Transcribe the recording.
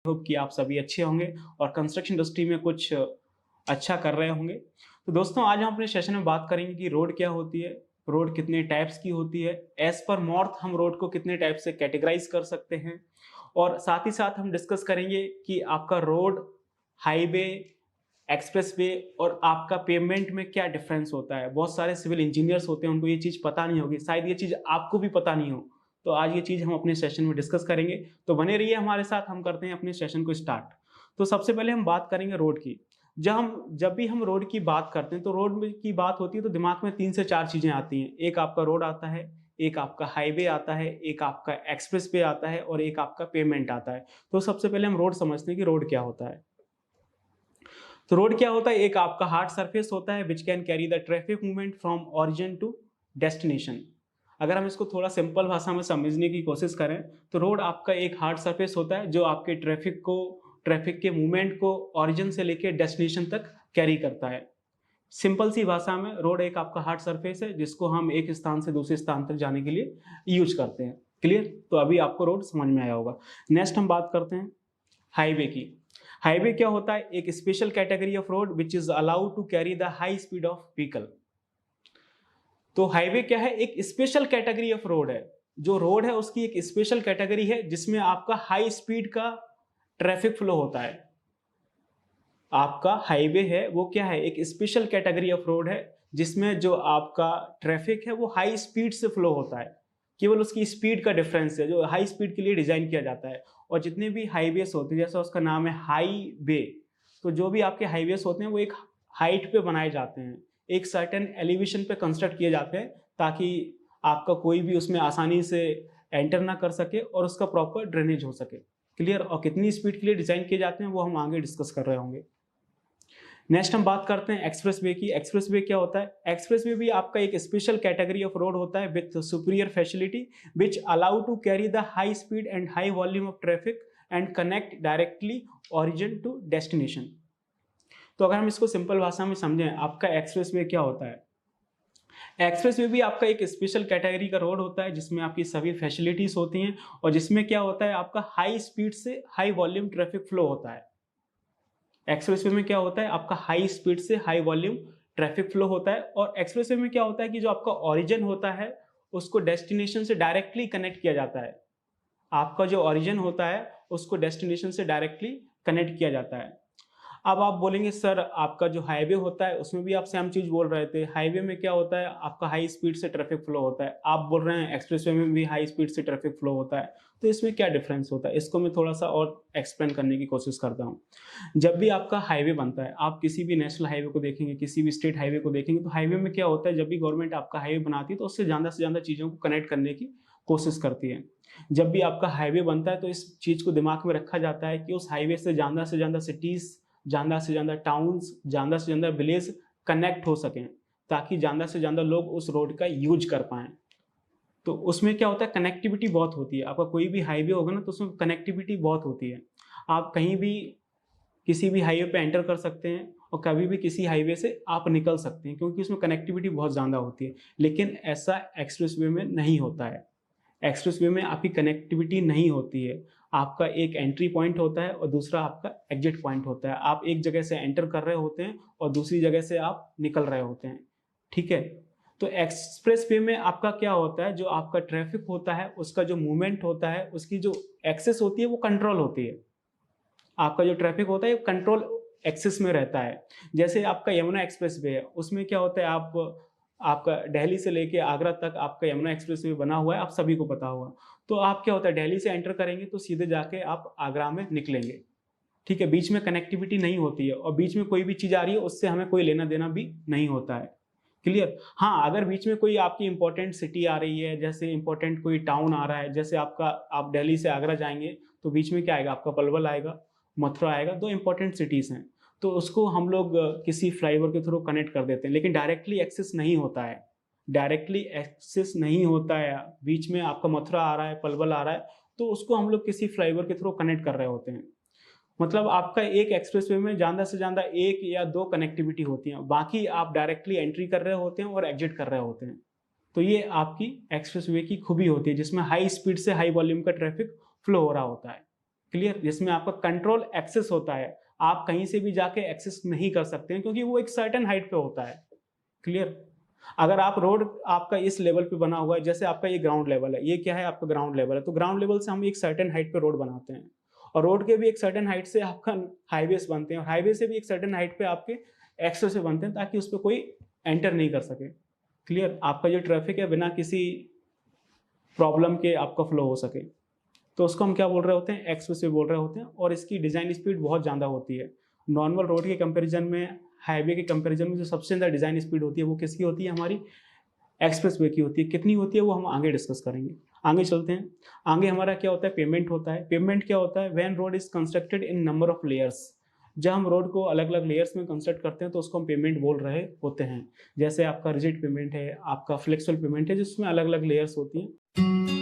Hope कि आप सभी अच्छे होंगे और कंस्ट्रक्शन इंडस्ट्री में कुछ अच्छा कर रहे होंगे। तो दोस्तों आज हम अपने सेशन में बात करेंगे कि रोड क्या होती है, रोड कितने टाइप्स की होती है, एज पर मॉर्थ हम रोड को कितने टाइप से कैटेगराइज कर सकते हैं और साथ ही साथ हम डिस्कस करेंगे कि आपका रोड, हाईवे, एक्सप्रेसवे और आपका पेमेंट में क्या डिफरेंस होता है। बहुत सारे सिविल इंजीनियर्स होते हैं, उनको ये चीज़ पता नहीं होगी, शायद ये चीज़ आपको भी पता नहीं हो। तो आज ये चीज़ हम अपने सेशन में डिस्कस करेंगे, तो बने रहिए हमारे साथ। हम करते हैं अपने सेशन को स्टार्ट। तो सबसे पहले हम बात करेंगे रोड की। जब भी हम रोड की बात करते हैं तो रोड की बात होती है तो दिमाग में 3 से 4 चीज़ें आती हैं। एक आपका रोड आता है, एक आपका हाईवे आता है, एक आपका एक्सप्रेसवे आता है और एक आपका पेमेंट आता है। तो सबसे पहले हम रोड समझते हैं कि रोड क्या होता है। तो रोड क्या होता है? एक आपका हार्ड सरफेस होता है which can carry the traffic movement from origin to destination. अगर हम इसको थोड़ा सिंपल भाषा में समझने की कोशिश करें तो रोड आपका एक हार्ड सरफेस होता है जो आपके ट्रैफिक के मूवमेंट को ओरिजिन से लेकर डेस्टिनेशन तक कैरी करता है। सिंपल सी भाषा में रोड एक आपका हार्ड सरफेस है जिसको हम एक स्थान से दूसरे स्थान तक जाने के लिए यूज करते हैं। क्लियर? तो अभी आपको रोड समझ में आया होगा। नेक्स्ट हम बात करते हैं हाईवे की। हाईवे क्या होता है? एक special category of road which is allowed to carry the high speed of vehicle. तो हाईवे क्या है? एक स्पेशल कैटेगरी ऑफ रोड है। जो रोड है उसकी एक स्पेशल कैटेगरी है जिसमें आपका हाई स्पीड का ट्रैफिक फ्लो होता है। आपका हाईवे है वो क्या है? एक स्पेशल कैटेगरी ऑफ रोड है जिसमें जो आपका ट्रैफिक है वो हाई स्पीड से फ्लो होता है। केवल उसकी स्पीड का डिफरेंस है जो हाई स्पीड के लिए डिजाइन किया जाता है। और जितने भी हाईवेज होते हैं, जैसा उसका नाम है हाईवे, तो जो भी आपके हाईवेज होते हैं वो एक हाइट पे बनाए जाते हैं, एक सर्टेन एलिवेशन पे कंस्ट्रक्ट किए जाते हैं ताकि आपका कोई भी उसमें आसानी से एंटर ना कर सके और उसका प्रॉपर ड्रेनेज हो सके। क्लियर? और कितनी स्पीड के लिए डिजाइन किए जाते हैं वो हम आगे डिस्कस कर रहे होंगे। नेक्स्ट हम बात करते हैं एक्सप्रेसवे की। एक्सप्रेसवे क्या होता है? एक्सप्रेसवे भी आपका एक स्पेशल कैटेगरी ऑफ रोड होता है with superior facility which allow to carry the high speed and high volume of traffic and connect directly origin to destination. तो अगर हम इसको सिंपल भाषा में समझें, आपका एक्सप्रेसवे क्या होता है? एक्सप्रेसवे भी आपका एक स्पेशल कैटेगरी का रोड होता है जिसमें आपकी सभी फैसिलिटीज होती हैं और जिसमें क्या होता है, आपका हाई स्पीड से हाई वॉल्यूम ट्रैफिक फ्लो होता है। एक्सप्रेसवे में क्या होता है? आपका हाई स्पीड से हाई वॉल्यूम ट्रैफिक फ्लो होता है। और एक्सप्रेसवे में क्या होता है कि जो आपका ओरिजिन होता है उसको डेस्टिनेशन से डायरेक्टली कनेक्ट किया जाता है। आपका जो ओरिजिन होता है उसको डेस्टिनेशन से डायरेक्टली कनेक्ट किया जाता है। अब आप बोलेंगे सर आपका जो हाईवे होता है उसमें भी आप सेम चीज बोल रहे थे। हाईवे में क्या होता है? आपका हाई स्पीड से ट्रैफिक फ्लो होता है। आप बोल रहे हैं एक्सप्रेसवे में भी हाई स्पीड से ट्रैफिक फ्लो होता है। तो इसमें क्या डिफरेंस होता है? इसको मैं थोड़ा सा और एक्सप्लेन करने की कोशिश करता हूँ। जब भी आपका हाईवे बनता है, आप किसी भी नेशनल हाईवे को देखेंगे, किसी भी स्टेट हाईवे को देखेंगे, तो हाईवे में क्या होता है, जब भी गवर्नमेंट आपका हाईवे बनाती है तो उससे ज़्यादा चीज़ों को कनेक्ट करने की कोशिश करती है। जब भी आपका हाईवे बनता है तो इस चीज़ को दिमाग में रखा जाता है कि उस हाईवे से ज़्यादा सिटीज़, ज़्यादा से ज़्यादा टाउन्स, ज़्यादा से ज़्यादा विलेज कनेक्ट हो सकें ताकि ज़्यादा से ज़्यादा लोग उस रोड का यूज कर पाएँ। तो उसमें क्या होता है, कनेक्टिविटी बहुत होती है। आपका कोई भी हाईवे होगा ना तो उसमें कनेक्टिविटी बहुत होती है। आप कहीं भी किसी भी हाईवे पे एंटर कर सकते हैं और कभी भी किसी हाईवे से आप निकल सकते हैं क्योंकि उसमें कनेक्टिविटी बहुत ज़्यादा होती है। लेकिन ऐसा एक्सप्रेसवे में नहीं होता है। एक्सप्रेसवे में आपकी कनेक्टिविटी नहीं होती है। आपका एक एंट्री पॉइंट होता है और दूसरा आपका एग्जिट पॉइंट होता है। आप एक जगह से एंटर कर रहे होते हैं और दूसरी जगह से आप निकल रहे होते हैं। ठीक है? तो एक्सप्रेसवे में आपका क्या होता है, जो आपका ट्रैफिक होता है उसका जो मूवमेंट होता है, उसकी जो एक्सेस होती है वो कंट्रोल होती है। आपका जो ट्रैफिक होता है वो कंट्रोल एक्सेस में रहता है। जैसे आपका यमुना एक्सप्रेसवे है, उसमें क्या होता है, आपका दिल्ली से लेके आगरा तक आपका यमुना एक्सप्रेसवे बना हुआ है, आप सभी को पता होगा। तो आप क्या होता है, दिल्ली से एंटर करेंगे तो सीधे जाके आप आगरा में निकलेंगे। ठीक है? बीच में कनेक्टिविटी नहीं होती है और बीच में कोई भी चीज़ आ रही है उससे हमें कोई लेना देना भी नहीं होता है। क्लियर? हाँ, अगर बीच में कोई आपकी इंपॉर्टेंट सिटी आ रही है, जैसे इंपॉर्टेंट कोई टाउन आ रहा है, जैसे आप दिल्ली से आगरा जाएँगे तो बीच में क्या आएगा, आपका पलवल आएगा, मथुरा आएगा, 2 इंपॉर्टेंट सिटीज़ हैं। तो उसको हम लोग किसी फ्लाईओवर के थ्रू कनेक्ट कर देते हैं, लेकिन डायरेक्टली एक्सेस नहीं होता है। डायरेक्टली एक्सेस नहीं होता है। बीच में आपका मथुरा आ रहा है, पलवल आ रहा है, तो उसको हम लोग किसी फ्लाईओवर के थ्रू कनेक्ट कर रहे होते हैं। मतलब आपका एक एक्सप्रेसवे में ज़्यादा से ज़्यादा 1 या 2 कनेक्टिविटी होती हैं, बाकी आप डायरेक्टली एंट्री कर रहे होते हैं और एग्जिट कर रहे होते हैं। तो ये आपकी एक्सप्रेसवे की खूबी होती है जिसमें हाई स्पीड से हाई वॉल्यूम का ट्रैफिक फ्लो हो रहा होता है। क्लियर, जिसमें आपका कंट्रोल एक्सेस होता है, आप कहीं से भी जाके एक्सेस नहीं कर सकते हैं क्योंकि वो एक सर्टेन हाइट पे होता है। क्लियर, अगर आप रोड आपका इस लेवल पे बना हुआ है, जैसे आपका ये ग्राउंड लेवल है, ये क्या है आपका ग्राउंड लेवल है, तो ग्राउंड लेवल से हम एक सर्टेन हाइट पे रोड बनाते हैं और रोड के भी एक सर्टेन हाइट से आपका हाईवेज बनते हैं और हाईवे से भी एक सर्टेन हाइट पे आपके एक्सेस बनते हैं ताकि उस पर कोई एंटर नहीं कर सके। क्लियर, आपका जो ट्रैफिक है बिना किसी प्रॉब्लम के आपका फ्लो हो सके, तो उसको हम क्या बोल रहे होते हैं, एक्सप्रेसवे बोल रहे होते हैं। और इसकी डिज़ाइन स्पीड बहुत ज़्यादा होती है नॉर्मल रोड के कंपैरिजन में, हाईवे के कंपैरिजन में जो सबसे ज़्यादा डिज़ाइन स्पीड होती है वो किसकी होती है, हमारी एक्सप्रेसवे की होती है। कितनी होती है वो हम आगे डिस्कस करेंगे। आगे चलते हैं। आगे हमारा क्या होता है, पेमेंट होता है। पेमेंट क्या होता है, when road is constructed in number of layers. जब हम रोड को अलग अलग लेयर्स में कंस्ट्रक्ट करते हैं तो उसको हम पेमेंट बोल रहे होते हैं। जैसे आपका रिजिड पेमेंट है, आपका फ्लेक्सिबल पेमेंट है, जिसमें अलग अलग लेयर्स होती हैं।